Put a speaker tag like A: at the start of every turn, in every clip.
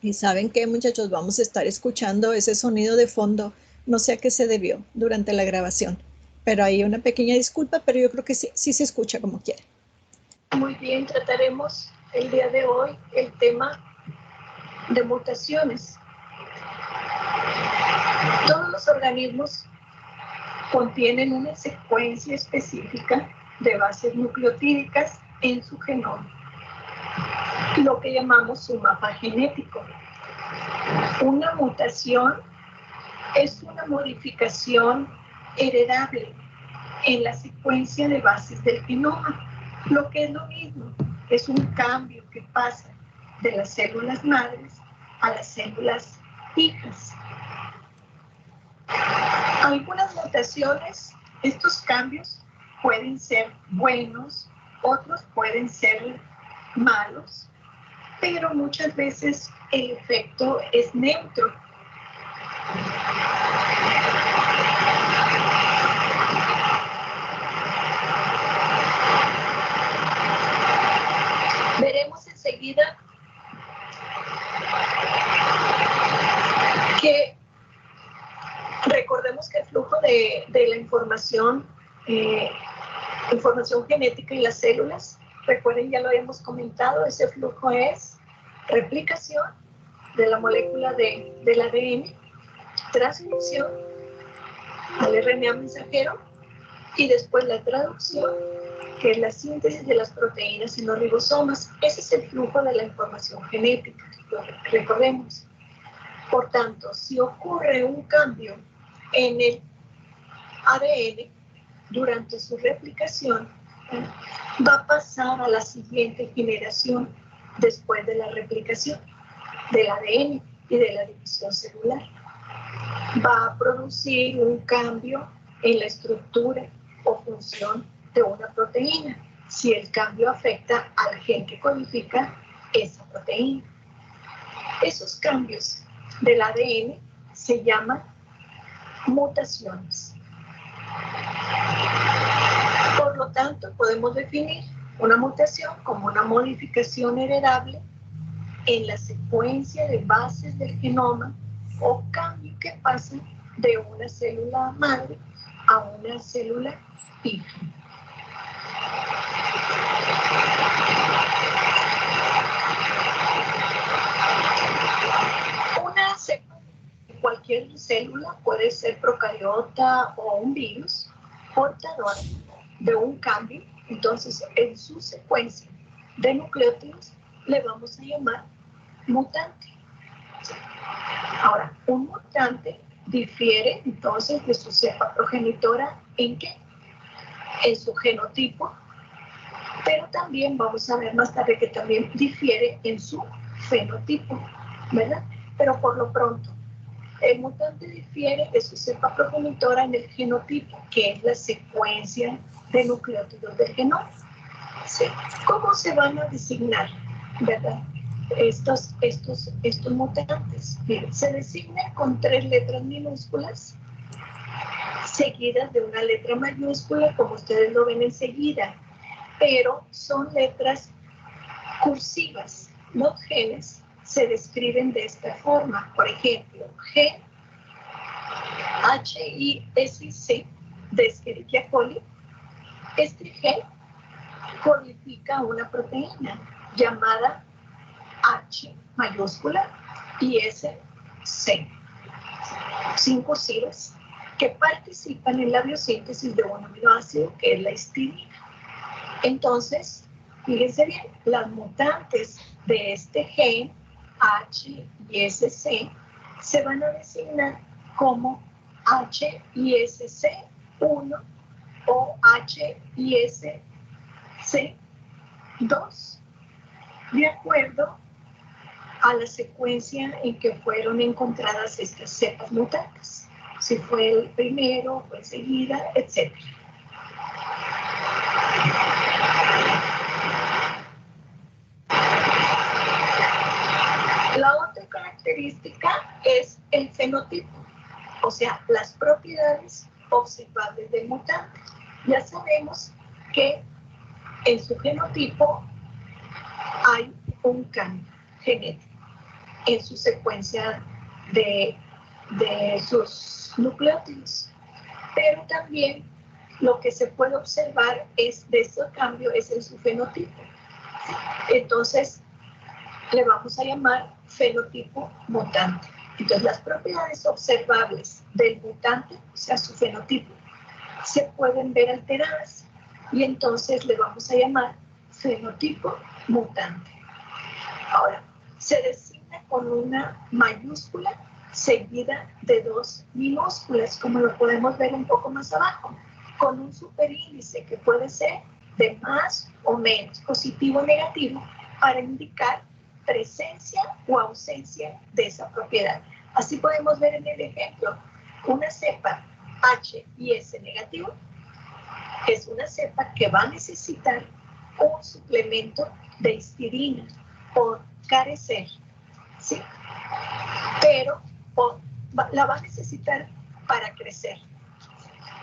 A: Y saben qué, muchachos, vamos a estar escuchando ese sonido de fondo. No sé a qué se debió durante la grabación, pero hay una pequeña disculpa, pero yo creo que sí, sí se escucha como quiere.
B: Muy bien, trataremos el día de hoy el tema de mutaciones. Todos los organismos contienen una secuencia específica de bases nucleotídicas en su genoma, lo que llamamos su mapa genético. Una mutación es una modificación heredable en la secuencia de bases del genoma, lo que es lo mismo, es un cambio que pasa de las células madres a las células hijas. Algunas mutaciones, estos cambios pueden ser buenos, otros pueden ser malos, pero muchas veces el efecto es neutro. Veremos enseguida que recordemos que el flujo de la información genética en las células, recuerden, ya lo habíamos comentado, ese flujo es replicación de la molécula del ADN, transcripción al RNA mensajero y después la traducción, que es la síntesis de las proteínas en los ribosomas. Ese es el flujo de la información genética, recordemos. Por tanto, si ocurre un cambio en el ADN durante su replicación, va a pasar a la siguiente generación después de la replicación del ADN y de la división celular. Va a producir un cambio en la estructura o función de una proteína, si el cambio afecta al gen que codifica esa proteína. Esos cambios del ADN se llaman mutaciones. Por lo tanto, podemos definir una mutación como una modificación heredable en la secuencia de bases del genoma o cambio que pasa de una célula madre a una célula hija. Una célula, cualquier célula, puede ser procariota o un virus, portadora de un cambio. Entonces, en su secuencia de nucleótidos le vamos a llamar mutante. Ahora, un mutante difiere entonces de su cepa progenitora ¿en qué? En su genotipo, pero también vamos a ver más tarde que también difiere en su fenotipo, ¿verdad? Pero por lo pronto, el mutante difiere de su cepa progenitora en el genotipo, que es la secuencia de nucleótidos del genoma. ¿Sí? ¿Cómo se van a designar, verdad? Estos mutantes. Miren, se designan con 3 letras minúsculas seguidas de una letra mayúscula, como ustedes lo ven enseguida, pero son letras cursivas. Los genes se describen de esta forma. Por ejemplo, G, H-I-S-I-C, de Escherichia coli. Este gen codifica una proteína llamada H mayúscula y S, C, sin cursivas, que participan en la biosíntesis de un aminoácido que es la histidina. Entonces, fíjense bien, las mutantes de este gen H y SC se van a designar como HISC1 o HISC2, de acuerdo a la secuencia en que fueron encontradas estas cepas mutantes. Si fue el primero, fue enseguida, etc. La otra característica es el fenotipo, o sea, las propiedades observables del mutante. Ya sabemos que en su genotipo hay un cambio genético. en su secuencia de sus nucleótidos. Pero también lo que se puede observar es de este cambio es en su fenotipo. Entonces, le vamos a llamar fenotipo mutante. Entonces, las propiedades observables del mutante, o sea, su fenotipo, se pueden ver alteradas. Y entonces le vamos a llamar fenotipo mutante. Ahora, se designa con una mayúscula seguida de dos minúsculas, como lo podemos ver un poco más abajo, con un superíndice que puede ser de más o menos, positivo o negativo, para indicar presencia o ausencia de esa propiedad. Así podemos ver en el ejemplo, una cepa H y S negativo es una cepa que va a necesitar un suplemento de histidina por carecer, ¿sí? Pero la va a necesitar para crecer.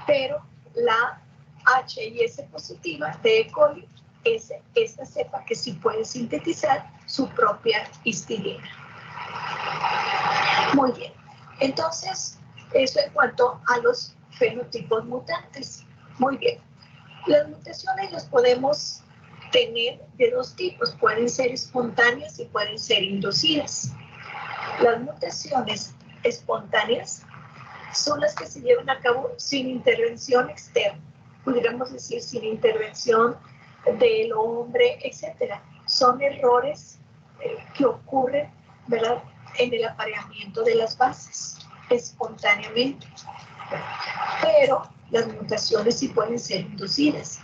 B: Pero la H y S positiva de E. coli es esta cepa que sí puede sintetizar su propia histidina. Muy bien. Entonces, eso en cuanto a los fenotipos mutantes. Muy bien. Las mutaciones las podemos tener de dos tipos. Pueden ser espontáneas y pueden ser inducidas. Las mutaciones espontáneas son las que se llevan a cabo sin intervención externa, pudiéramos decir sin intervención del hombre, etcétera. Son errores que ocurren, ¿verdad?, en el apareamiento de las bases espontáneamente. Pero las mutaciones sí pueden ser inducidas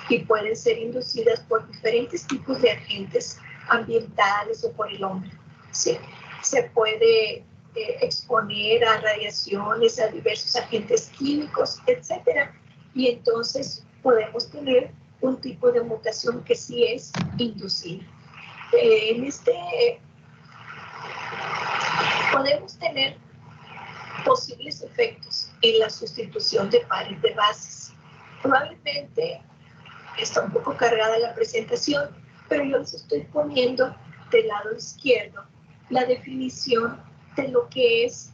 B: y pueden ser inducidas por diferentes tipos de agentes ambientales o por el hombre. ¿Sí? Se puede exponer a radiaciones, a diversos agentes químicos, etcétera, y entonces podemos tener un tipo de mutación que sí es inducida. Podemos tener posibles efectos en la sustitución de pares de bases. Probablemente está un poco cargada la presentación, pero yo les estoy poniendo del lado izquierdo la definición de lo que es,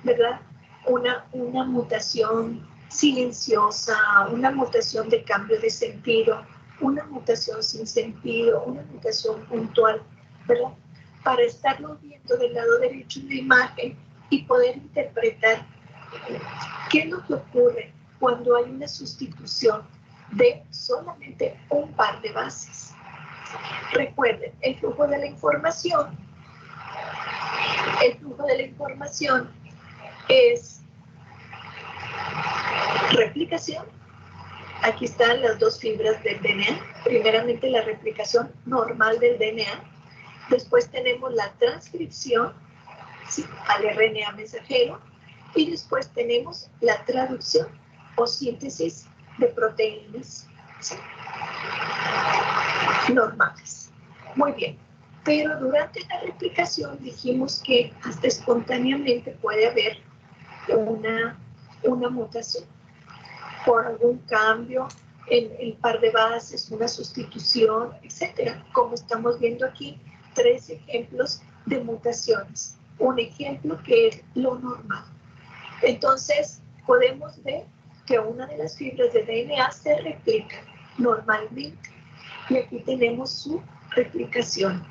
B: ¿verdad?, una mutación silenciosa, una mutación de cambio de sentido, una mutación sin sentido, una mutación puntual, ¿verdad?, para estarlo viendo del lado derecho de la imagen y poder interpretar qué es lo que ocurre cuando hay una sustitución de solamente un par de bases. Recuerden, el flujo de la información es replicación. Aquí están las dos fibras del DNA. Primeramente la replicación normal del DNA. Después tenemos la transcripción, ¿sí?, al RNA mensajero. Y después tenemos la traducción o síntesis de proteínas, ¿sí?, normales. Muy bien. Pero durante la replicación dijimos que hasta espontáneamente puede haber una mutación por algún cambio en el par de bases, una sustitución, etcétera. Como estamos viendo aquí, 3 ejemplos de mutaciones. Un ejemplo que es lo normal. Entonces, podemos ver que una de las fibras de DNA se replica normalmente. Y aquí tenemos su replicación.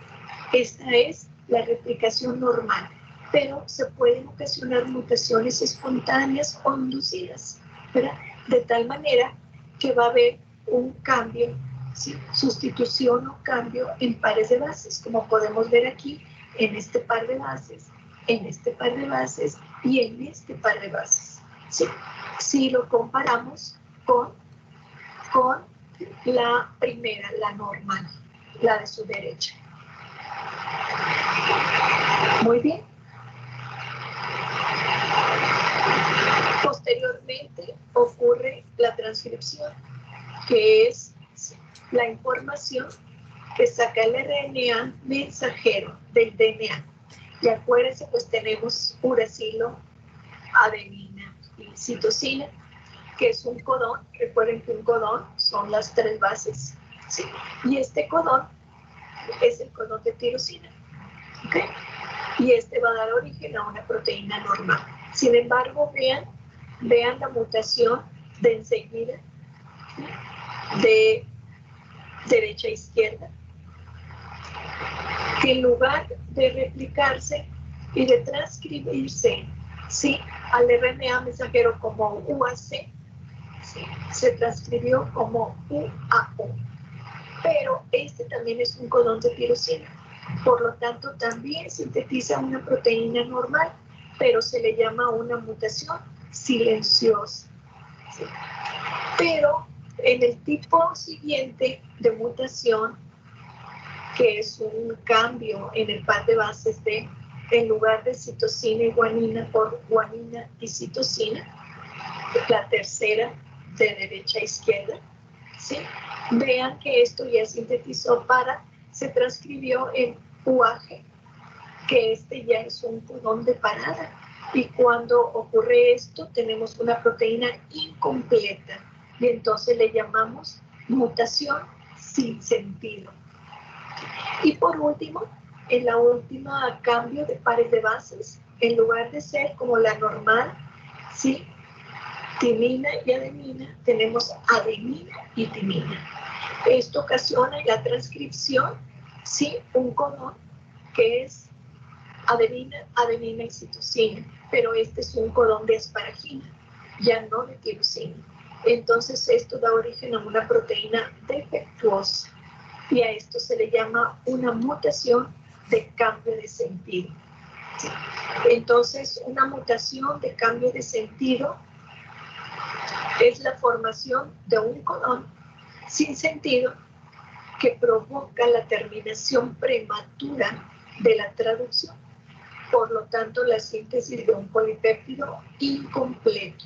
B: Esta es la replicación normal, pero se pueden ocasionar mutaciones espontáneas o inducidas, ¿verdad?, de tal manera que va a haber un cambio, ¿sí?, sustitución o cambio en pares de bases, como podemos ver aquí en este par de bases, en este par de bases y en este par de bases. ¿Sí? Si lo comparamos con la primera, la normal, la de su derecha. Muy bien. Posteriormente ocurre la transcripción, que es la información que saca el RNA mensajero del DNA. Y acuérdense, pues tenemos uracilo, adenina y citosina, que es un codón. Recuerden que un codón son las 3 bases, ¿sí? Y este codón es el codón de tirosina. ¿Okay? y este va a dar origen a una proteína normal. Sin embargo, vean la mutación de enseguida, ¿sí? De derecha a izquierda, que en lugar de replicarse y de transcribirse, ¿sí?, al RNA mensajero como UAC, ¿sí?, se transcribió como UAO. Pero este también es un codón de tirosina. Por lo tanto, también sintetiza una proteína normal, pero se le llama una mutación silenciosa, ¿sí? Pero en el tipo siguiente de mutación, que es un cambio en el par de bases de, en lugar de citosina y guanina por guanina y citosina, la tercera de derecha a izquierda, ¿sí? Vean que esto ya sintetizó se transcribió en UAG, que este ya es un codón de parada. Y cuando ocurre esto, tenemos una proteína incompleta. Y entonces le llamamos mutación sin sentido. Y por último, en la última cambio de pares de bases, en lugar de ser como la normal, ¿sí?, timina y adenina, tenemos adenina y timina. Esto ocasiona en la transcripción, sí, un codón que es adenina, adenina y citosina, pero este es un codón de asparagina, ya no de tirosina. Entonces esto da origen a una proteína defectuosa y a esto se le llama una mutación de cambio de sentido. ¿Sí? Entonces una mutación de cambio de sentido es la formación de un codón sin sentido que provoca la terminación prematura de la traducción. Por lo tanto, la síntesis de un polipéptido incompleto.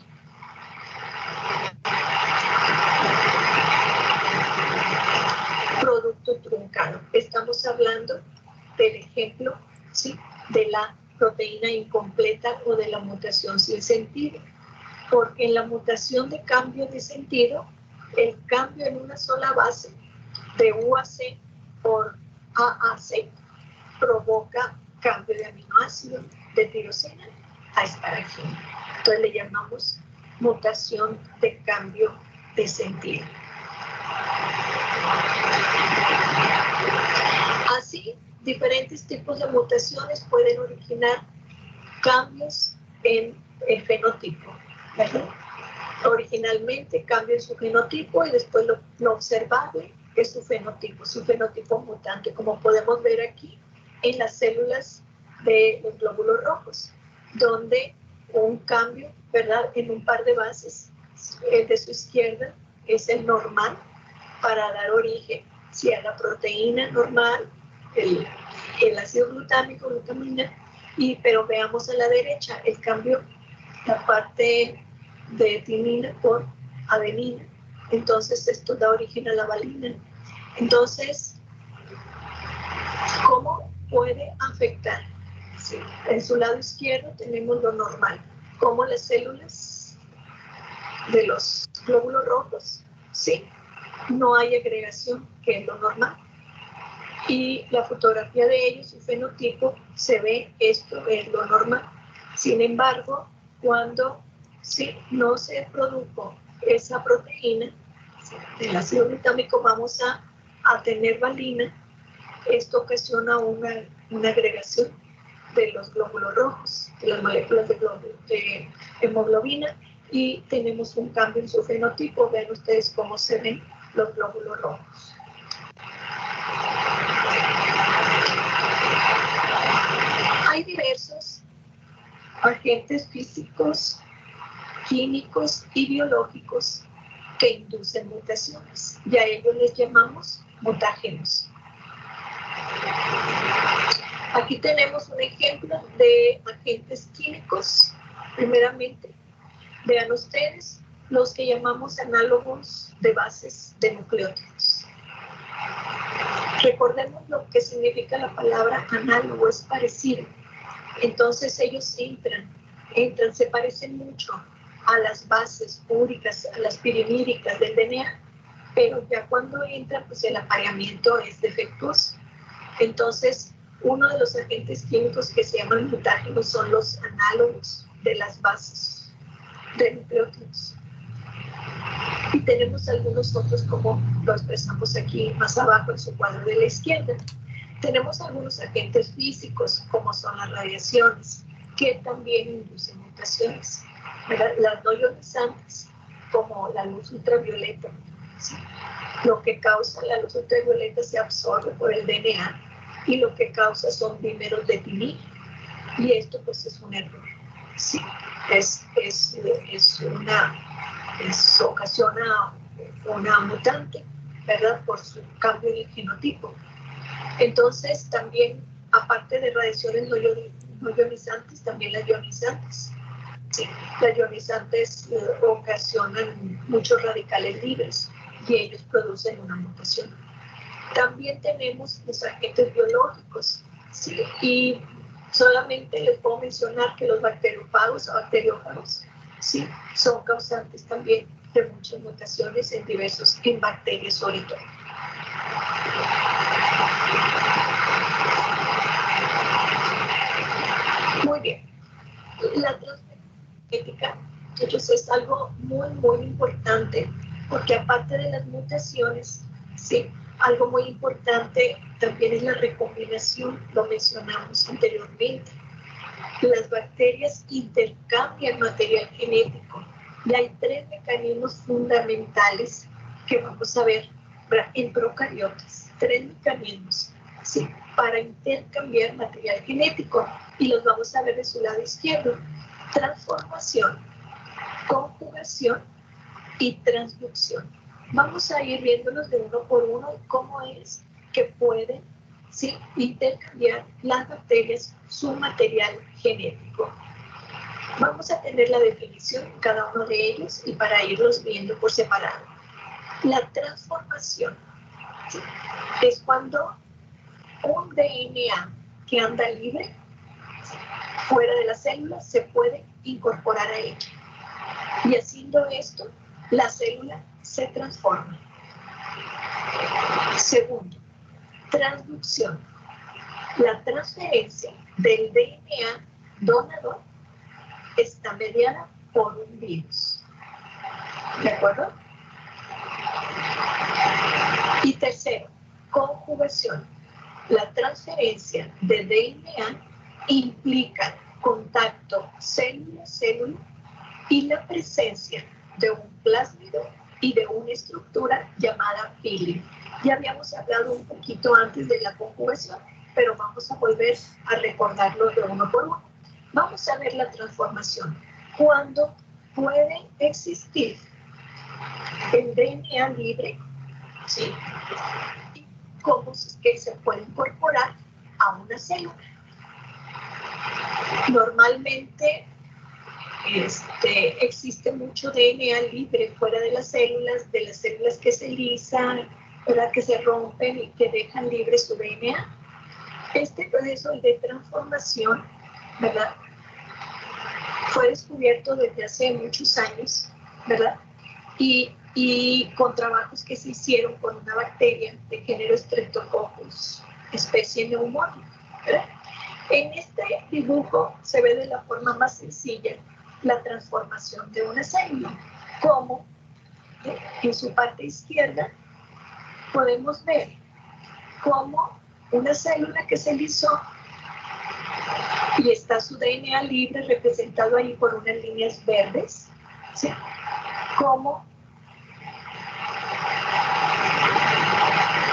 B: Producto truncado. Estamos hablando del ejemplo, ¿sí?, de la proteína incompleta o de la mutación sin sentido. Porque en la mutación de cambio de sentido, el cambio en una sola base de UAC por AAC provoca cambio de aminoácido de tirosina a asparagina. Entonces le llamamos mutación de cambio de sentido. Así, diferentes tipos de mutaciones pueden originar cambios en el fenotipo, ¿verdad? Originalmente cambia su genotipo y después lo observable es su fenotipo mutante, como podemos ver aquí en las células de los glóbulos rojos, donde un cambio, ¿verdad?, en un par de bases, el de su izquierda es el normal para dar origen, sí, a la proteína normal, el ácido glutámico, glutamina, pero veamos a la derecha el cambio, la parte de timina por adenina. Entonces esto da origen a la valina. Entonces, ¿cómo puede afectar? Sí, en su lado izquierdo tenemos lo normal, como las células de los glóbulos rojos, ¿sí?, no hay agregación, que es lo normal. Y la fotografía de ellos, su fenotipo, se ve esto es lo normal. Sin embargo, cuando ¿sí?, no se produjo esa proteína, ¿sí?, del ácido glutámico, vamos a tener valina. Esto ocasiona una agregación de los glóbulos rojos, de las moléculas de hemoglobina, y tenemos un cambio en su fenotipo. Vean ustedes cómo se ven los glóbulos rojos. Hay diversos agentes físicos, químicos y biológicos que inducen mutaciones, y a ellos les llamamos mutágenos. Aquí tenemos un ejemplo de agentes químicos. Primeramente, vean ustedes los que llamamos análogos de bases de nucleótidos. Recordemos lo que significa la palabra análogo, es parecido. Entonces ellos entran, se parecen mucho a las bases úricas, a las pirimídicas del DNA, pero ya cuando entran, pues el apareamiento es defectuoso. Entonces, Uno de los agentes químicos que se llaman mutágenos son los análogos de las bases de nucleótidos. Y tenemos algunos otros, como lo expresamos aquí más abajo en su cuadro de la izquierda. Tenemos algunos agentes físicos, como son las radiaciones, que también inducen mutaciones. Las no ionizantes, como la luz ultravioleta, ¿sí? Lo que causa la luz ultravioleta se absorbe por el DNA y lo que causa son dímeros de timina. Y esto pues es un error. Sí, ocasiona una mutante, ¿verdad? Por su cambio en el genotipo. Entonces también, aparte de radiaciones no ionizantes, también las ionizantes. Sí, las ionizantes ocasionan muchos radicales libres y ellos producen una mutación. También tenemos los agentes biológicos, ¿sí? Y solamente les puedo mencionar que los bacteriófagos o bacteriófagos, ¿sí? Son causantes también de muchas mutaciones en bacterias sobre todo. Muy bien. La transferencia genética, entonces, es algo muy, muy importante, porque aparte de las mutaciones, sí, algo muy importante también es la recombinación, lo mencionamos anteriormente. Las bacterias intercambian material genético y hay tres mecanismos fundamentales que vamos a ver en procariotas, tres mecanismos, sí, para intercambiar material genético, y los vamos a ver de su lado izquierdo: transformación, conjugación y transducción. Vamos a ir viéndolos de uno por uno cómo es que pueden, ¿sí?, intercambiar las bacterias su material genético. Vamos a tener la definición de cada uno de ellos y para irlos viendo por separado. La transformación, ¿sí?, es cuando un DNA que anda libre fuera de la célula se puede incorporar a ella. Y haciendo esto, la célula se transforma. Segundo, transducción. La transferencia del DNA donador está mediada por un virus. ¿De acuerdo? Y tercero, conjugación. La transferencia de DNA implica contacto célula-célula y la presencia de un plásmido y de una estructura llamada fili. Ya habíamos hablado un poquito antes de la conjugación, pero vamos a volver a recordarlo de uno por uno. Vamos a ver la transformación. Cuando puede existir el DNA libre, ¿sí?, y cómo es que se puede incorporar a una célula. Normalmente existe mucho DNA libre fuera de las células que se lisan, ¿verdad?, que se rompen y que dejan libre su DNA. Este proceso de transformación, ¿verdad?, fue descubierto desde hace muchos años, ¿verdad?, y con trabajos que se hicieron con una bacteria de género Streptococcus, especie neumónica, ¿verdad? En este dibujo se ve de la forma más sencilla la transformación de una célula, como en su parte izquierda podemos ver cómo una célula que se lisó y está su DNA libre representado ahí por unas líneas verdes, ¿sí?, cómo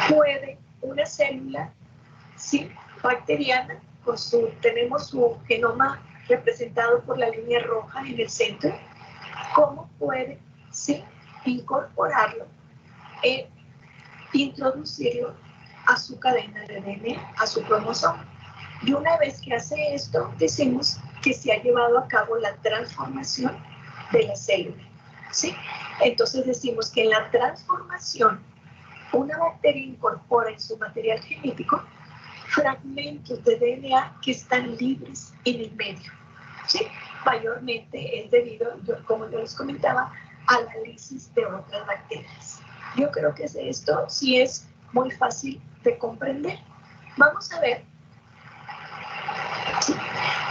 B: puede una célula, ¿sí?, bacteriana, tenemos su genoma representado por la línea roja en el centro, cómo puede, ¿sí?, incorporarlo, introducirlo a su cadena de DNA, a su cromosoma. Y una vez que hace esto, decimos que se ha llevado a cabo la transformación de la célula, ¿sí? Entonces decimos que en la transformación, una bacteria incorpora en su material genético fragmentos de DNA que están libres en el medio, ¿sí? Mayormente es debido, como yo les comentaba, a la lisis de otras bacterias. Yo creo que esto sí es muy fácil de comprender. Vamos a ver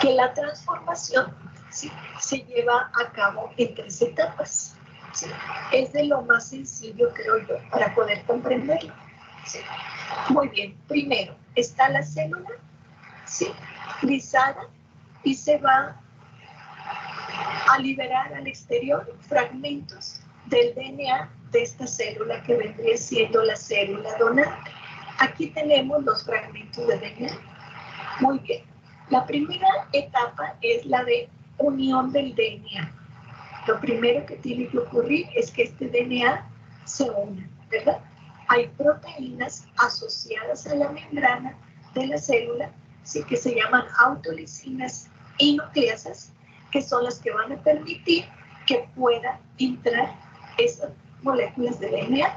B: que la transformación, ¿sí?, se lleva a cabo en 3 etapas. ¿Sí? Es de lo más sencillo, creo yo, para poder comprenderlo. ¿Sí? Muy bien, primero está la célula, ¿sí?, lisada, y se va a liberar al exterior fragmentos del DNA de esta célula que vendría siendo la célula donante. Aquí tenemos los fragmentos de DNA. Muy bien. La primera etapa es la de unión del DNA. Lo primero que tiene que ocurrir es que este DNA se una, ¿verdad? Hay proteínas asociadas a la membrana de la célula, ¿sí?, que se llaman autolisinas y nucleasas, que son las que van a permitir que puedan entrar esas moléculas de DNA.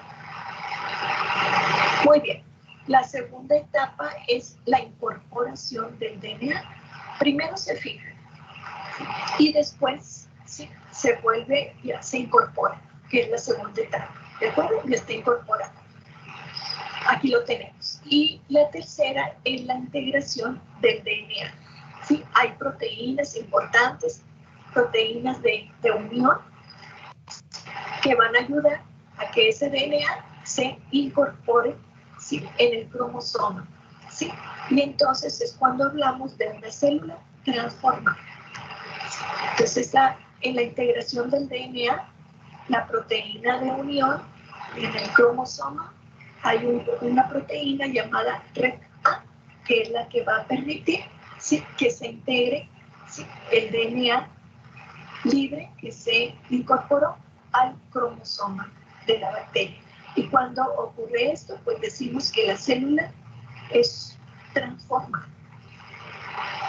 B: Muy bien. La segunda etapa es la incorporación del DNA. Primero se fija y después, ¿sí?, se vuelve, ya se incorpora, que es la segunda etapa. ¿De acuerdo? Ya está incorporado. Aquí lo tenemos. Y la tercera es la integración del DNA. ¿Sí? Hay proteínas importantes, proteínas de unión, que van a ayudar a que ese DNA se incorpore, ¿sí?, en el cromosoma. ¿Sí? Y entonces es cuando hablamos de una célula transformada. Entonces, en la integración del DNA, la proteína de unión en el cromosoma, hay una proteína llamada REC-A, que es la que va a permitir, ¿sí?, que se integre, ¿sí?, el DNA libre que se incorporó al cromosoma de la bacteria. Y cuando ocurre esto, pues decimos que la célula es transformada.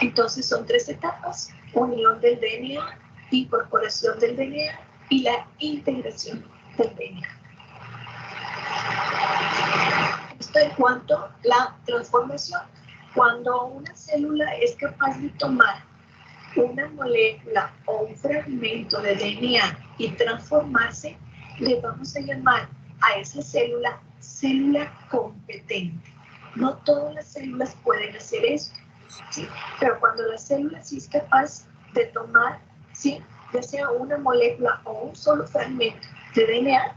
B: Entonces son 3 etapas: unión del DNA, incorporación del DNA y la integración del DNA. Esto en cuanto a la transformación. Cuando una célula es capaz de tomar una molécula o un fragmento de DNA y transformarse, le vamos a llamar a esa célula célula competente. No todas las células pueden hacer esto, ¿sí?, pero cuando la célula sí es capaz de tomar, ¿sí?, ya sea una molécula o un solo fragmento de DNA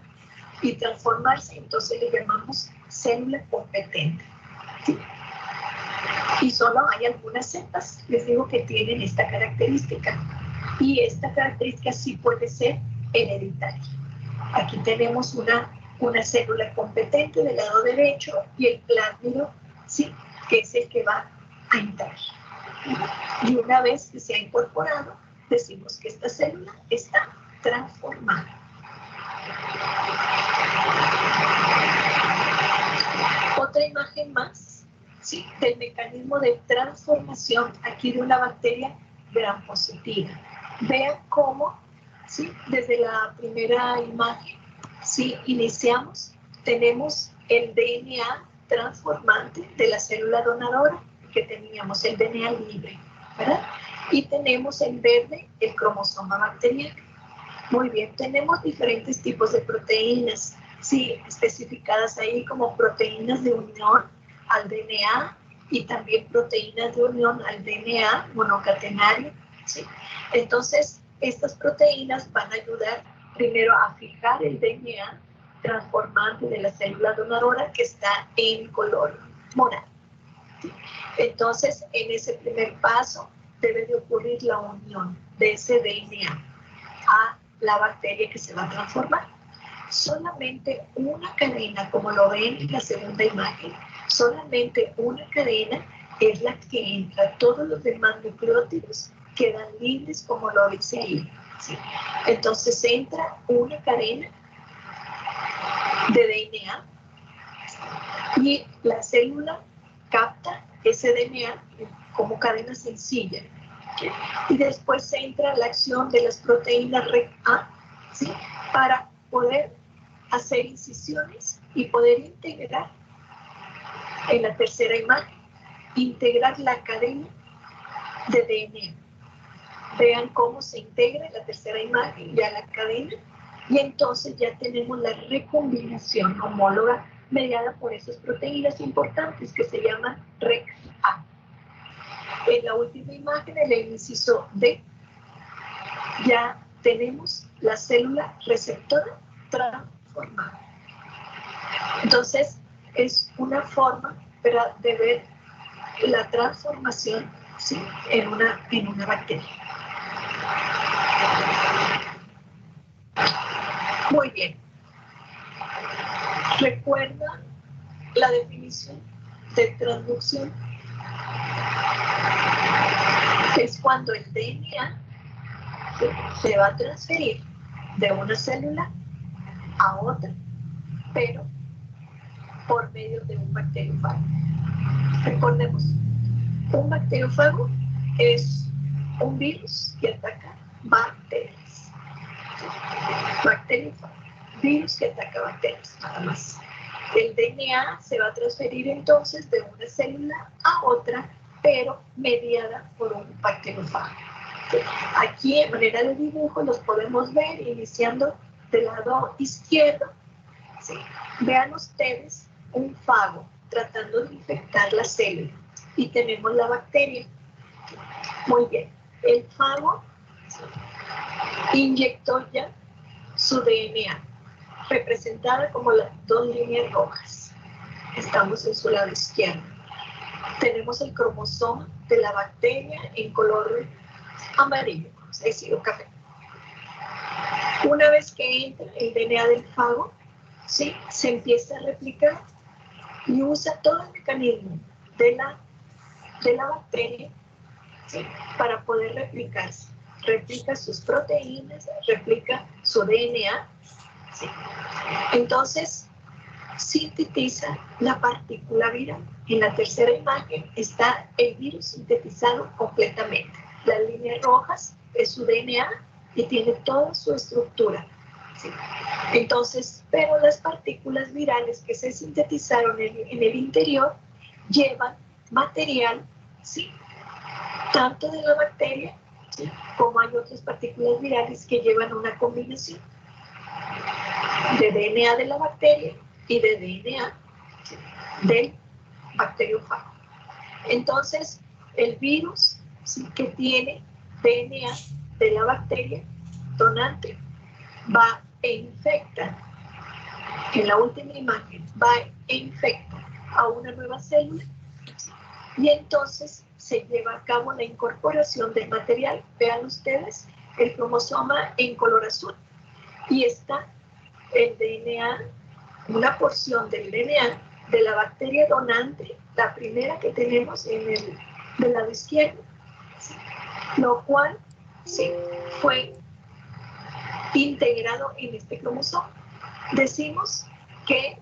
B: y transformarse, entonces le llamamos célula competente. ¿Sí? Y solo hay algunas cepas, les digo, que tienen esta característica. Y esta característica sí puede ser hereditaria. Aquí tenemos una célula competente del lado derecho y el plásmido, ¿sí?, que es el que va a entrar. Y una vez que se ha incorporado, decimos que esta célula está transformada. Otra imagen más, ¿sí?, del mecanismo de transformación aquí de una bacteria gram positiva. Vean cómo, ¿sí?, desde la primera imagen, ¿sí?, iniciamos, tenemos el DNA transformante de la célula donadora, que teníamos el DNA libre, ¿verdad? Y tenemos en verde el cromosoma bacteriano. Muy bien, tenemos diferentes tipos de proteínas, sí, especificadas ahí como proteínas de unión al DNA y también proteínas de unión al DNA monocatenario, ¿sí? Entonces, estas proteínas van a ayudar primero a fijar el DNA transformante de la célula donadora, que está en color morado, ¿sí? Entonces, en ese primer paso debe de ocurrir la unión de ese DNA a la bacteria que se va a transformar. Solamente una cadena, como lo ven en la segunda imagen, solamente una cadena es la que entra. Todos los demás nucleótidos quedan libres, como lo dice ahí, ¿sí? Entonces entra una cadena de DNA y la célula capta ese DNA como cadena sencilla. Y después entra la acción de las proteínas REC-A, ¿sí?, para poder hacer incisiones y poder integrar, en la tercera imagen, integrar la cadena de DNA. Vean cómo se integra en la tercera imagen ya la cadena, y entonces ya tenemos la recombinación homóloga mediada por esas proteínas importantes que se llaman REC-A. En la última imagen, en el inciso D, ya tenemos la célula receptora transformada. Entonces, es una forma de ver la transformación, ¿sí?, en una bacteria. Muy bien. ¿Recuerda la definición de transducción? Es cuando el DNA se va a transferir de una célula a otra, pero por medio de un bacteriófago. Recordemos, un bacteriófago es un virus que ataca bacterias. Bacteriófago, virus que ataca bacterias, nada más. El DNA se va a transferir entonces de una célula a otra, pero mediada por un bacteriófago. Aquí en manera de dibujo los podemos ver iniciando del lado izquierdo. ¿Sí? Vean ustedes un fago tratando de infectar la célula y tenemos la bacteria. Muy bien, el fago inyectó ya su DNA, representada como las dos líneas rojas. Estamos en su lado izquierdo. Tenemos el cromosoma de la bacteria en color amarillo, es decir, café. Una vez que entra el DNA del fago, ¿sí?, se empieza a replicar y usa todo el mecanismo de la bacteria, ¿sí?, para poder replicarse. Replica sus proteínas, replica su DNA, ¿sí? Entonces, sintetiza la partícula viral. En la tercera imagen está el virus sintetizado completamente. Las líneas rojas es su DNA y tiene toda su estructura, ¿sí? Entonces, pero las partículas virales que se sintetizaron en el interior llevan material, ¿sí?, tanto de la bacteria, ¿sí?, como hay otras partículas virales que llevan una combinación de DNA de la bacteria y de DNA, ¿sí?, del bacteriófago. Entonces, el virus, ¿sí?, que tiene DNA de la bacteria donante va e infecta, en la última imagen, va e infecta a una nueva célula y entonces se lleva a cabo la incorporación del material. Vean ustedes el cromosoma en color azul y está el DNA, una porción del DNA de la bacteria donante, la primera que tenemos del lado izquierdo, ¿sí?, lo cual, sí, fue integrado en este cromosoma. Decimos que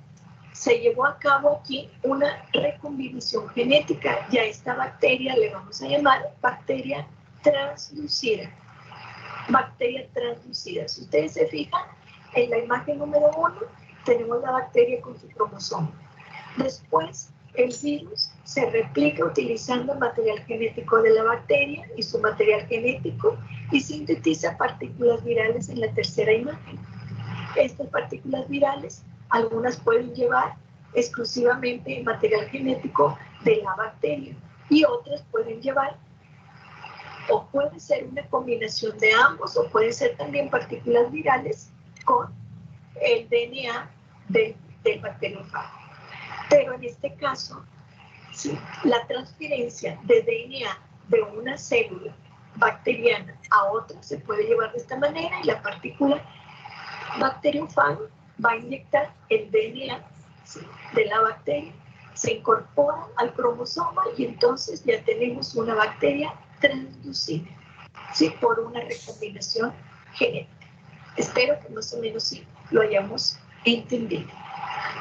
B: se llevó a cabo aquí una recombinación genética y a esta bacteria le vamos a llamar bacteria translucida. Bacteria translucida. Si ustedes se fijan, en la imagen número 1 tenemos la bacteria con su cromosoma. Después, el virus se replica utilizando el material genético de la bacteria y su material genético y sintetiza partículas virales en la tercera imagen. Estas partículas virales, algunas pueden llevar exclusivamente el material genético de la bacteria y otras pueden llevar, o puede ser una combinación de ambos, o pueden ser también partículas virales con el DNA del bacteriófago. Pero en este caso, ¿sí?, la transferencia de DNA de una célula bacteriana a otra se puede llevar de esta manera y la partícula bacteriófago va a inyectar el DNA, ¿sí?, de la bacteria, se incorpora al cromosoma y entonces ya tenemos una bacteria transducida, ¿sí?, por una recombinación genética. Espero que más o menos sí lo hayamos entendido.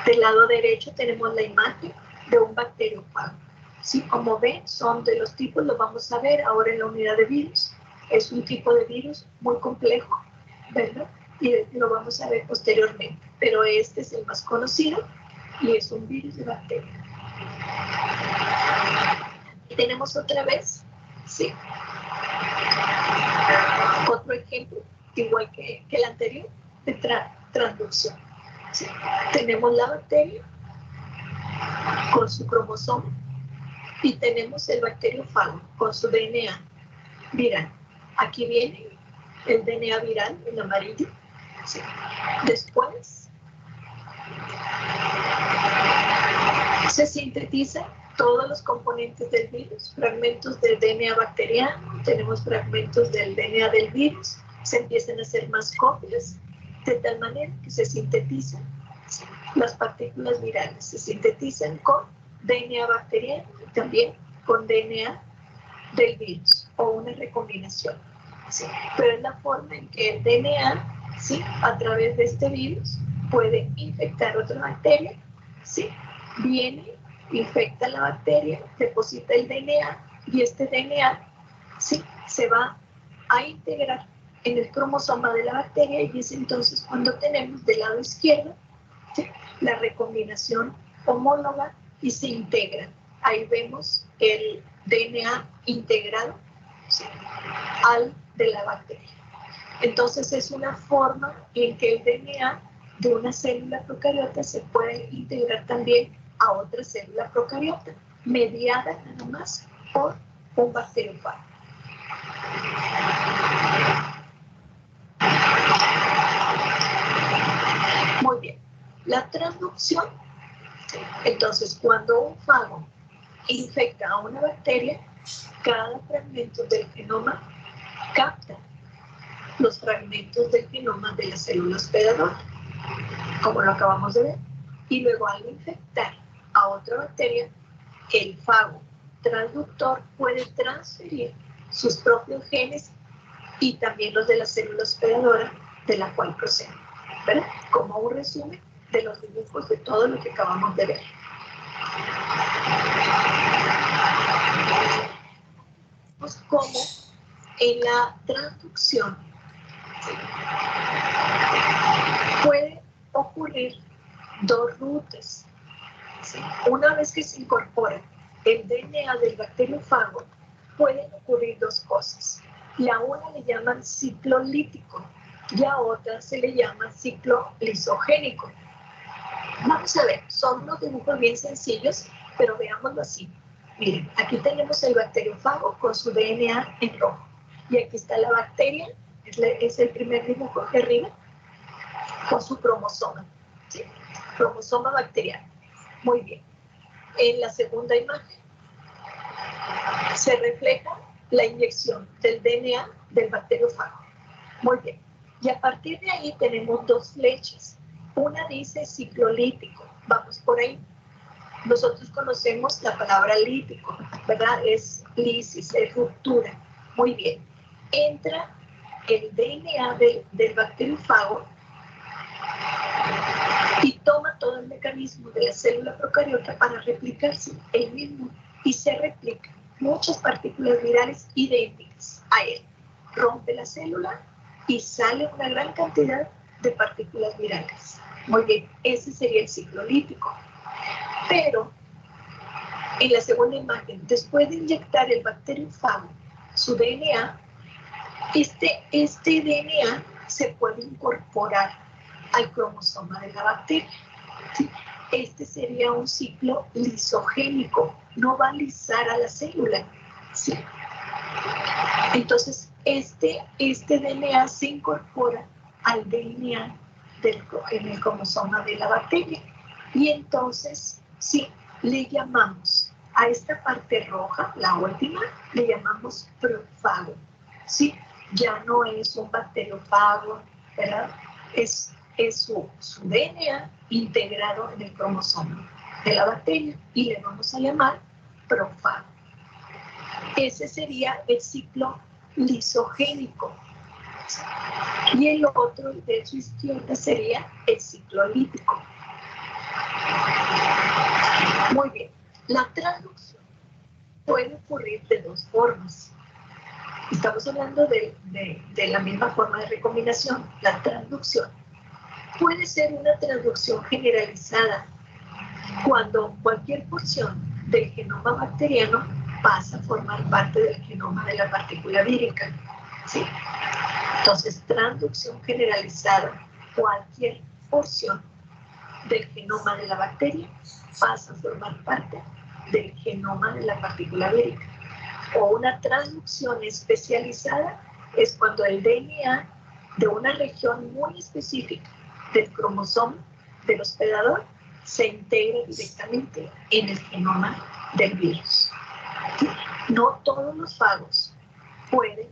B: Del lado derecho tenemos la imagen de un bacteriófago. ¿Sí? Como ven, son de los tipos, lo vamos a ver ahora en la unidad de virus. Es un tipo de virus muy complejo, ¿verdad? Y lo vamos a ver posteriormente. Pero este es el más conocido y es un virus de bacteria. Y tenemos otra vez, ¿sí?, otro ejemplo, igual que el anterior, de transducción. ¿Sí? Tenemos la bacteria con su cromosoma Y tenemos el bacteriófago con su DNA viral. Aquí viene el DNA viral en amarillo. ¿Sí? Después se sintetizan todos los componentes del virus, fragmentos del DNA bacteriano, tenemos fragmentos del DNA del virus, se empiezan a hacer más copias, de tal manera que se sintetizan las partículas virales, se sintetizan con DNA bacteriano y también con DNA del virus o una recombinación. ¿Sí? Pero es la forma en que el DNA, ¿sí?, a través de este virus puede infectar otra bacteria, ¿sí?, viene, infecta la bacteria, deposita el DNA y este DNA, ¿sí?, se va a integrar en el cromosoma de la bacteria y es entonces cuando tenemos del lado izquierdo, ¿sí?, la recombinación homóloga y se integran. Ahí vemos el DNA integrado, ¿sí?, al de la bacteria. Entonces es una forma en que el DNA de una célula procariota se puede integrar también a otra célula procariota, mediada nada más por un bacteriófago. Muy bien. La transducción, entonces cuando un fago infecta a una bacteria, cada fragmento del genoma capta los fragmentos del genoma de la célula hospedadora, como lo acabamos de ver, y luego al infectar a otra bacteria, el fago transductor puede transferir sus propios genes y también los de la célula hospedadora de la cual procede, ¿verdad? Como un resumen de los dibujos de todo lo que acabamos de ver. Pues como en la transducción puede ocurrir dos rutas. ¿Sí? Una vez que se incorpora el DNA del bacteriófago, pueden ocurrir dos cosas. La una le llaman ciclo lítico y a otra se le llama ciclo lisogénico. Vamos a ver, son unos dibujos bien sencillos, pero veámoslo así. Miren, aquí tenemos el bacteriófago con su DNA en rojo. Y aquí está la bacteria, es el primer dibujo de arriba, con su cromosoma. ¿Sí? Cromosoma bacteriano. Muy bien. En la segunda imagen se refleja la inyección del DNA del bacteriófago. Muy bien. Y a partir de ahí tenemos dos flechas. Una dice ciclo lítico. Vamos por ahí. Nosotros conocemos la palabra lítico, ¿verdad? Es lisis, es ruptura. Muy bien. Entra el DNA del bacteriófago y toma todo el mecanismo de la célula procariota para replicarse él mismo y se replican muchas partículas virales idénticas a él. Rompe la célula y sale una gran cantidad de partículas virales. Muy bien, ese sería el ciclo lítico. Pero en la segunda imagen, después de inyectar el bacteriófago su DNA, este DNA se puede incorporar al cromosoma de la bacteria. ¿Sí? Este sería un ciclo lisogénico, no va a lisar a la célula. ¿Sí? Entonces, este DNA se incorpora al DNA en el cromosoma de la bacteria. Y entonces, sí, le llamamos a esta parte roja, la última, le llamamos profago. ¿Sí? Ya no es un bacteriófago, ¿verdad? Es su DNA integrado en el cromosoma de la bacteria y le vamos a llamar profago. Ese sería el ciclo lisogénico. Y el otro, de su izquierda, sería el ciclo lítico. Muy bien. La transducción puede ocurrir de dos formas. Estamos hablando de la misma forma de recombinación, la transducción. Puede ser una transducción generalizada cuando cualquier porción del genoma bacteriano pasa a formar parte del genoma de la partícula vírica. ¿Sí? Entonces, transducción generalizada, cualquier porción del genoma de la bacteria pasa a formar parte del genoma de la partícula vírica. O una transducción especializada es cuando el DNA de una región muy específica del cromosoma del hospedador se integra directamente en el genoma del virus. No todos los fagos pueden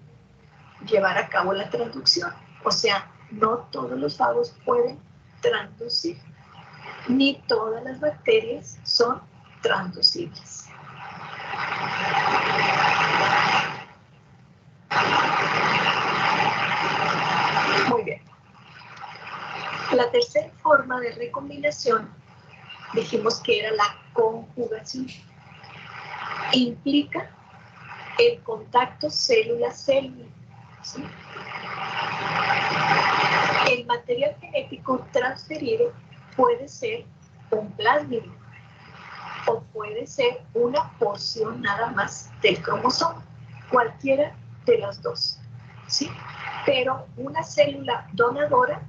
B: llevar a cabo la transducción, o sea, no todos los fagos pueden transducir, ni todas las bacterias son transducibles. Muy bien. La tercera forma de recombinación dijimos que era la conjugación. Implica el contacto célula-célula. ¿Sí? El material genético transferido puede ser un plásmido o puede ser una porción nada más del cromosoma, cualquiera de las dos. ¿Sí? Pero una célula donadora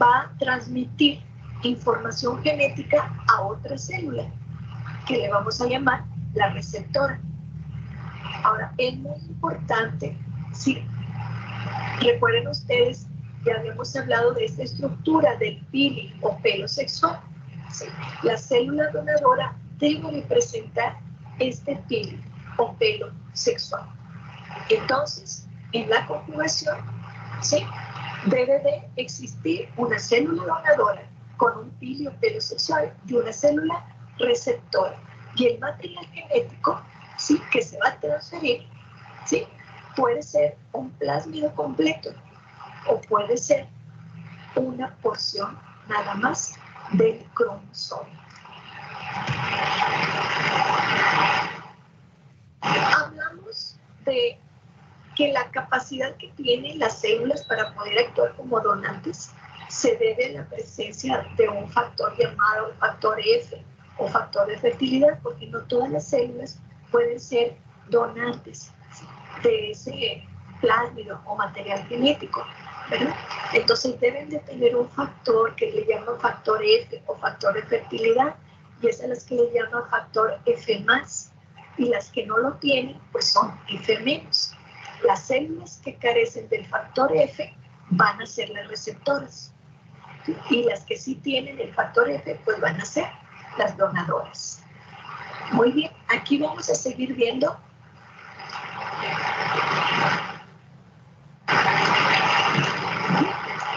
B: va a transmitir información genética a otra célula, que le vamos a llamar la receptora. Ahora, es muy importante, sí, recuerden ustedes, ya habíamos hablado de esta estructura del pili o pelo sexual. ¿Sí? La célula donadora debe representar este pili o pelo sexual. Entonces, en la conjugación, ¿sí?, debe de existir una célula donadora con un pili o pelo sexual y una célula receptora. Y el material genético, ¿sí?, que se va a transferir, ¿sí?, puede ser un plásmido completo o puede ser una porción nada más del cromosoma. Hablamos de que la capacidad que tienen las células para poder actuar como donantes se debe a la presencia de un factor llamado factor F o factor de fertilidad, porque no todas las células pueden ser donantes de ese plásmido o material genético, ¿verdad? Entonces deben de tener un factor que le llaman factor F o factor de fertilidad, y es a las que le llaman factor F+, y las que no lo tienen pues son F-. Las células que carecen del factor F van a ser las receptoras, y las que sí tienen el factor F pues van a ser las donadoras. Muy bien, aquí vamos a seguir viendo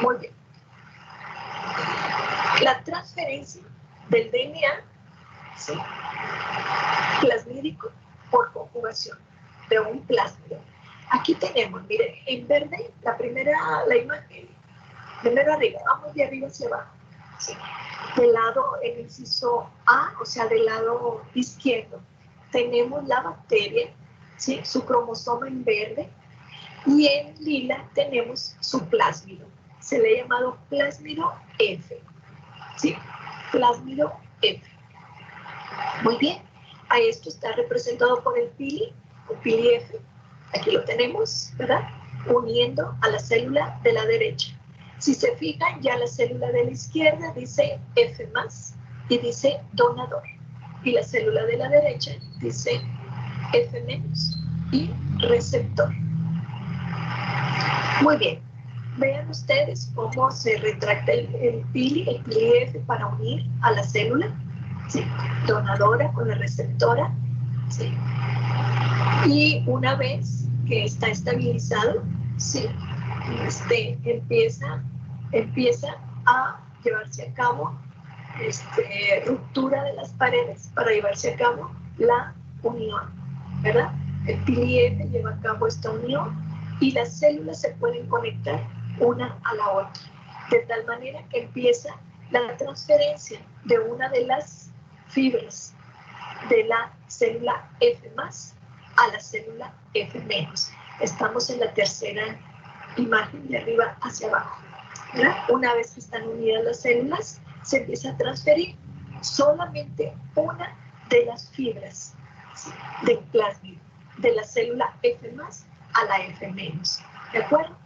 B: muy bien la transferencia del DNA, ¿sí?, plasmídico por conjugación de un plásmido. Aquí tenemos, miren, en verde, la imagen, primero arriba, vamos de arriba hacia abajo. ¿Sí? Del lado, el inciso A, o sea, del lado izquierdo, tenemos la bacteria, ¿sí?, su cromosoma en verde, y en lila tenemos su plásmido. Se le ha llamado plásmido F. ¿Sí? Plásmido F. Muy bien. A esto está representado por el pili, o pili F. Aquí lo tenemos, ¿verdad?, uniendo a la célula de la derecha. Si se fijan, ya la célula de la izquierda dice F+, y dice donador. Y la célula de la derecha dice F- y receptor. Muy bien. Vean ustedes cómo se retracta el pili F para unir a la célula, ¿sí?, donadora con la receptora, ¿sí? Y una vez que está estabilizado, ¿sí?, empieza a llevarse a cabo ruptura de las paredes para llevarse a cabo la unión, ¿verdad? El pili F lleva a cabo esta unión y las células se pueden conectar una a la otra, de tal manera que empieza la transferencia de una de las fibras de la célula F+ a la célula F-. Estamos en la tercera imagen, de arriba hacia abajo, ¿verdad? Una vez que están unidas las células, se empieza a transferir solamente una de las fibras, ¿sí?, del plásmido, de la célula F+ a la F-, ¿de acuerdo?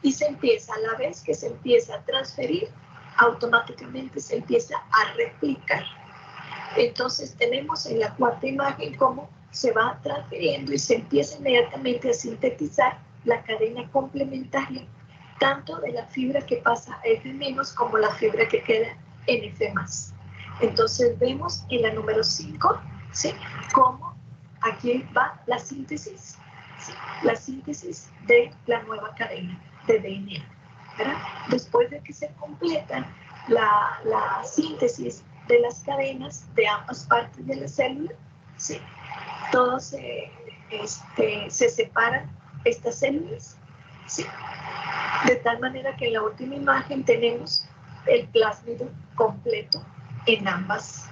B: Y se empieza, a la vez que se empieza a transferir, automáticamente se empieza a replicar. Entonces tenemos en la cuarta imagen cómo se va transfiriendo y se empieza inmediatamente a sintetizar la cadena complementaria, tanto de la fibra que pasa a F- como la fibra que queda en F+. Entonces vemos en la número 5, ¿sí?, cómo aquí va la síntesis, ¿sí?, la síntesis de la nueva cadena de DNA, ¿verdad? Después de que se completa la síntesis de las cadenas de ambas partes de la célula, ¿sí?, todos se separan estas células, ¿sí?, de tal manera que en la última imagen tenemos el plásmido completo en ambas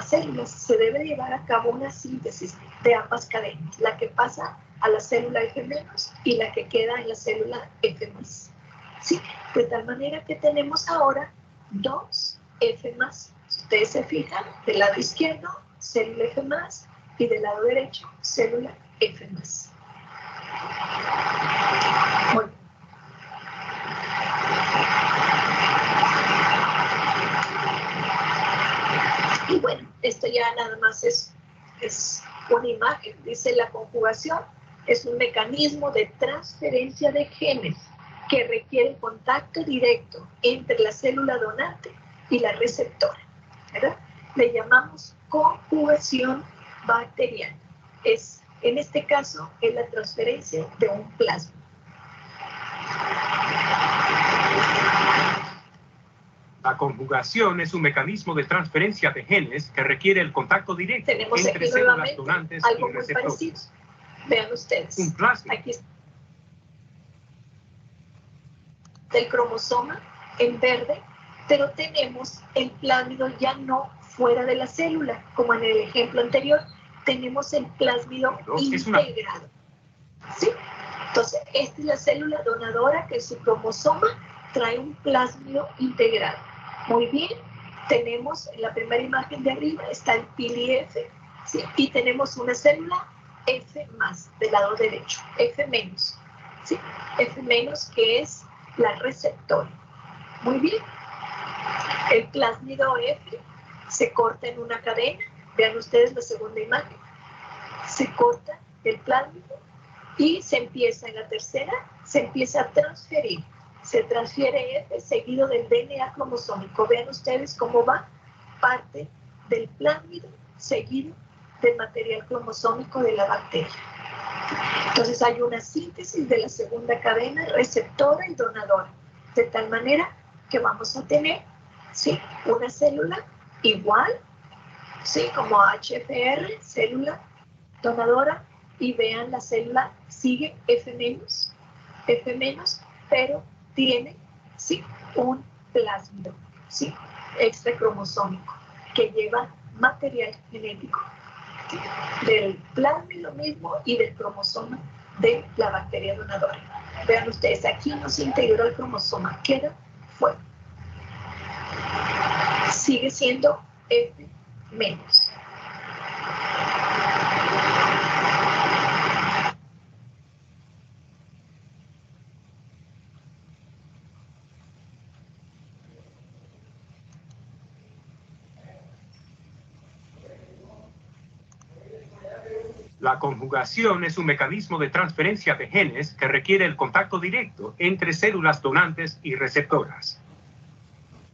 B: células. Se debe llevar a cabo una síntesis de ambas cadenas, la que pasa a la célula F- y la que queda en la célula F+. ¿Sí? De tal manera que tenemos ahora dos F+. Si ustedes se fijan, del lado izquierdo, célula F+, y del lado derecho, célula F+. Muy bien. Y bueno, esto ya nada más es una imagen. Dice: la conjugación es un mecanismo de transferencia de genes que requiere contacto directo entre la célula donante y la receptora, ¿verdad? Le llamamos conjugación bacteriana. En este caso, es la transferencia de un plasma.
C: La conjugación es un mecanismo de transferencia de genes que requiere el contacto directo entre células donantes
B: algo
C: y receptores.
B: muy parecido. Vean ustedes.
C: Un plasma.
B: Aquí está el cromosoma en verde, pero tenemos el plásmido ya no fuera de la célula, como en el ejemplo anterior. Tenemos el plásmido integrado. ¿Sí? Entonces, esta es la célula donadora, que su cromosoma trae un plásmido integrado. Muy bien, tenemos en la primera imagen de arriba, está el pili F, ¿sí?, y tenemos una célula F+, del lado derecho, F-, ¿sí?, F- que es la receptora. Muy bien, el plásmido F se corta en una cadena. Vean ustedes la segunda imagen. Se corta el plásmido y se empieza en la tercera, se empieza a transferir. Se transfiere F seguido del DNA cromosómico. Vean ustedes cómo va parte del plásmido seguido del material cromosómico de la bacteria. Entonces hay una síntesis de la segunda cadena, receptora y donadora, de tal manera que vamos a tener, ¿sí?, una célula igual, ¿sí?, como HFR, célula donadora, y vean la célula sigue F-, pero tiene, ¿sí?, un plásmido, ¿sí?, extracromosómico, que lleva material genético, ¿sí?, del plásmido mismo y del cromosoma de la bacteria donadora. Vean ustedes, aquí no se integró el cromosoma, queda fuera. Sigue siendo F-.
C: La conjugación es un mecanismo de transferencia de genes que requiere el contacto directo entre células donantes y receptoras.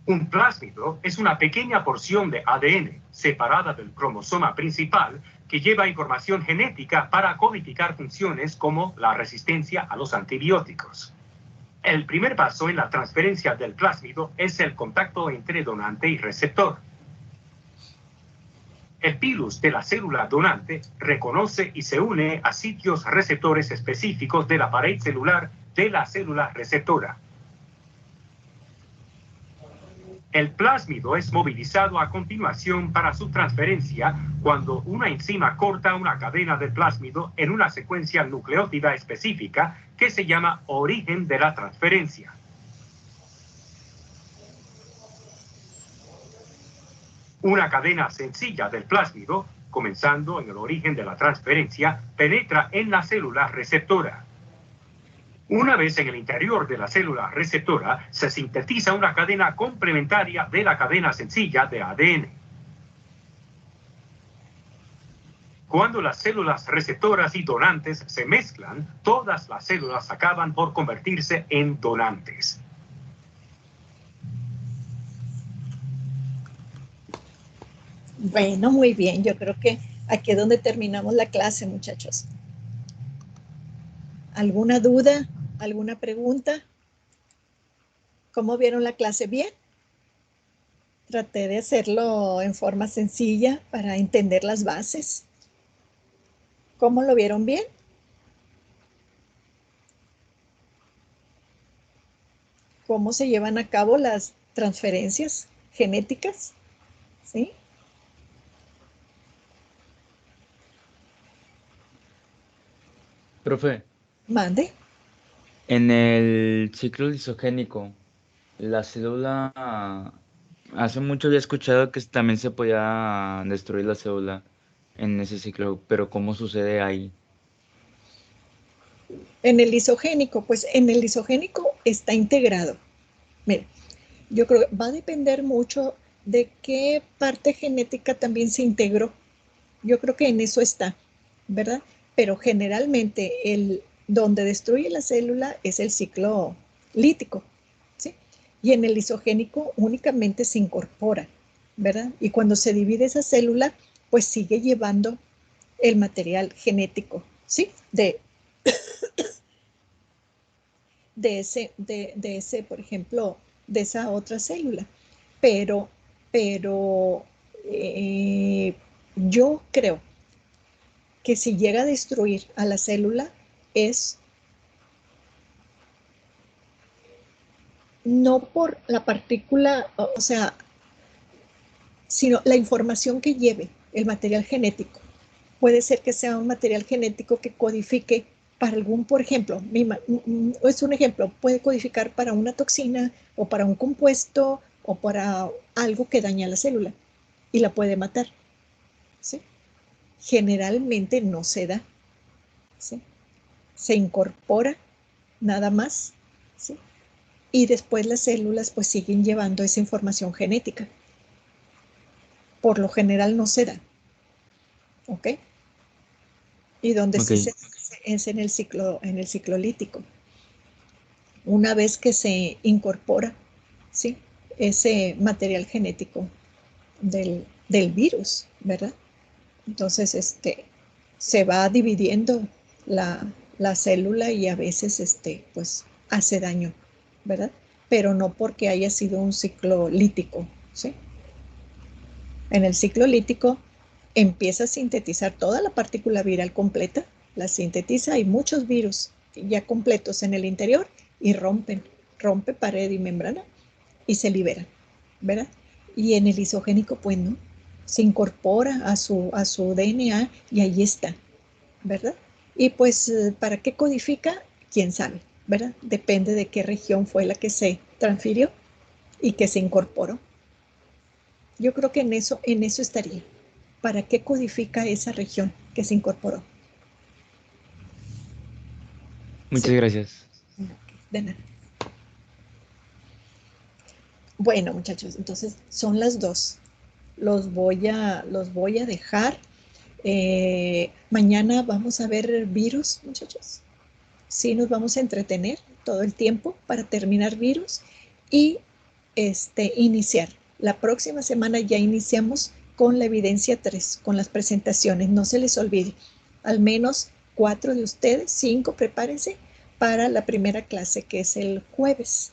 C: Un plásmido es una pequeña porción de ADN separada del cromosoma principal que lleva información genética para codificar funciones como la resistencia a los antibióticos. El primer paso en la transferencia del plásmido es el contacto entre donante y receptor. El pilus de la célula donante reconoce y se une a sitios receptores específicos de la pared celular de la célula receptora. El plásmido es movilizado a continuación para su transferencia cuando una enzima corta una cadena de plásmido en una secuencia nucleótida específica que se llama origen de la transferencia. Una cadena sencilla del plásmido, comenzando en el origen de la transferencia, penetra en la célula receptora. Una vez en el interior de la célula receptora, se sintetiza una cadena complementaria de la cadena sencilla de ADN. Cuando las células receptoras y donantes se mezclan, todas las células acaban por convertirse en donantes.
A: Bueno, muy bien. Yo creo que aquí es donde terminamos la clase, muchachos. ¿Alguna duda? ¿Alguna pregunta? ¿Cómo vieron la clase? ¿Bien? Traté de hacerlo en forma sencilla para entender las bases. ¿Cómo lo vieron? ¿Bien? ¿Cómo se llevan a cabo las transferencias genéticas? ¿Sí?
D: Profe,
A: Mande.
D: en el ciclo lisogénico, la célula, hace mucho había escuchado que también se podía destruir la célula en ese ciclo, pero ¿cómo sucede ahí?
A: En el lisogénico, pues en el lisogénico está integrado. Mira, yo creo que va a depender mucho de qué parte genética también se integró. Yo creo que en eso está, ¿verdad? Pero generalmente donde destruye la célula es el ciclo lítico, ¿sí? Y en el lisogénico únicamente se incorpora, ¿verdad? Y cuando se divide esa célula, pues sigue llevando el material genético, ¿sí? De ese, por ejemplo, de esa otra célula. Pero yo creo que si llega a destruir a la célula es no por la partícula, o sea, sino la información que lleve el material genético. Puede ser que sea un material genético que codifique para algún, por ejemplo, es un ejemplo, puede codificar para una toxina o para un compuesto o para algo que daña la célula y la puede matar, ¿sí? Generalmente no se da, ¿sí? Se incorpora nada más, ¿sí? Y después las células pues siguen llevando esa información genética. Por lo general no se da, ¿ok? Y donde
D: Ok,
A: sí se es en el ciclo lítico. Una vez que se incorpora, ¿sí? Ese material genético del virus, ¿verdad? Entonces, se va dividiendo la célula y a veces, pues, hace daño, ¿verdad? Pero no porque haya sido un ciclo lítico, ¿sí? En el ciclo lítico empieza a sintetizar toda la partícula viral completa, la sintetiza, hay muchos virus ya completos en el interior y rompe pared y membrana y se liberan, ¿verdad? Y en el isogénico, pues no, se incorpora a su DNA y ahí está, ¿verdad? Y pues, ¿para qué codifica? ¿Quién sabe? ¿Verdad? Depende de qué región fue la que se transfirió y que se incorporó. Yo creo que en eso estaría. ¿Para qué codifica esa región que se incorporó?
D: muchas
A: Sí,
D: gracias.
A: de nada. Bueno, muchachos, entonces son las 2. Los voy a dejar. Mañana vamos a ver virus, muchachos. Sí, nos vamos a entretener todo el tiempo para terminar virus y iniciar. La próxima semana ya iniciamos con la evidencia 3, con las presentaciones. No se les olvide, al menos 4 de ustedes, 5, prepárense para la primera clase que es el jueves.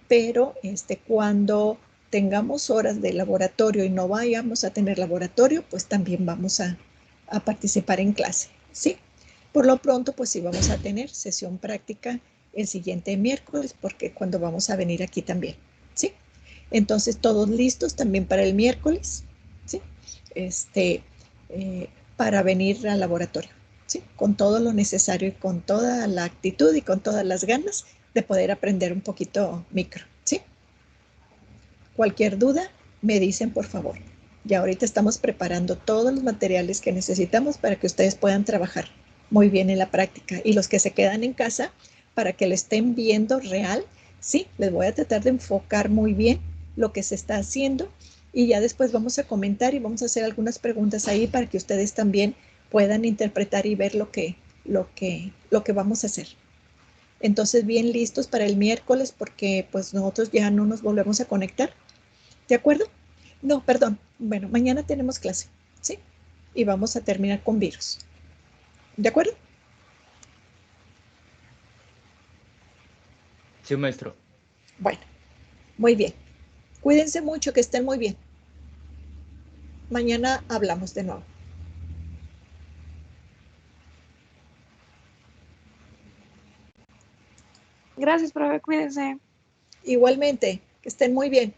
A: Pero cuando tengamos horas de laboratorio y no vayamos a tener laboratorio, pues también vamos a participar en clase, ¿sí? Por lo pronto, pues sí vamos a tener sesión práctica el siguiente miércoles, porque cuando vamos a venir aquí también, ¿sí? Entonces, todos listos también para el miércoles, ¿sí? Para venir al laboratorio, ¿sí? Con todo lo necesario y con toda la actitud y con todas las ganas de poder aprender un poquito micro, ¿sí? Cualquier duda, me dicen por favor. Ya ahorita estamos preparando todos los materiales que necesitamos para que ustedes puedan trabajar muy bien en la práctica. Y los que se quedan en casa, para que lo estén viendo real, sí, les voy a tratar de enfocar muy bien lo que se está haciendo y ya después vamos a comentar y vamos a hacer algunas preguntas ahí para que ustedes también puedan interpretar y ver lo que vamos a hacer. Entonces, bien listos para el miércoles porque pues nosotros ya no nos volvemos a conectar. ¿De acuerdo? No, perdón. Bueno, mañana tenemos clase, ¿sí? Y vamos a terminar con virus. ¿De acuerdo?
D: Sí, maestro.
A: Bueno, muy bien. Cuídense mucho, que estén muy bien. Mañana hablamos de nuevo.
E: Gracias, profe, cuídense.
A: Igualmente, que estén muy bien.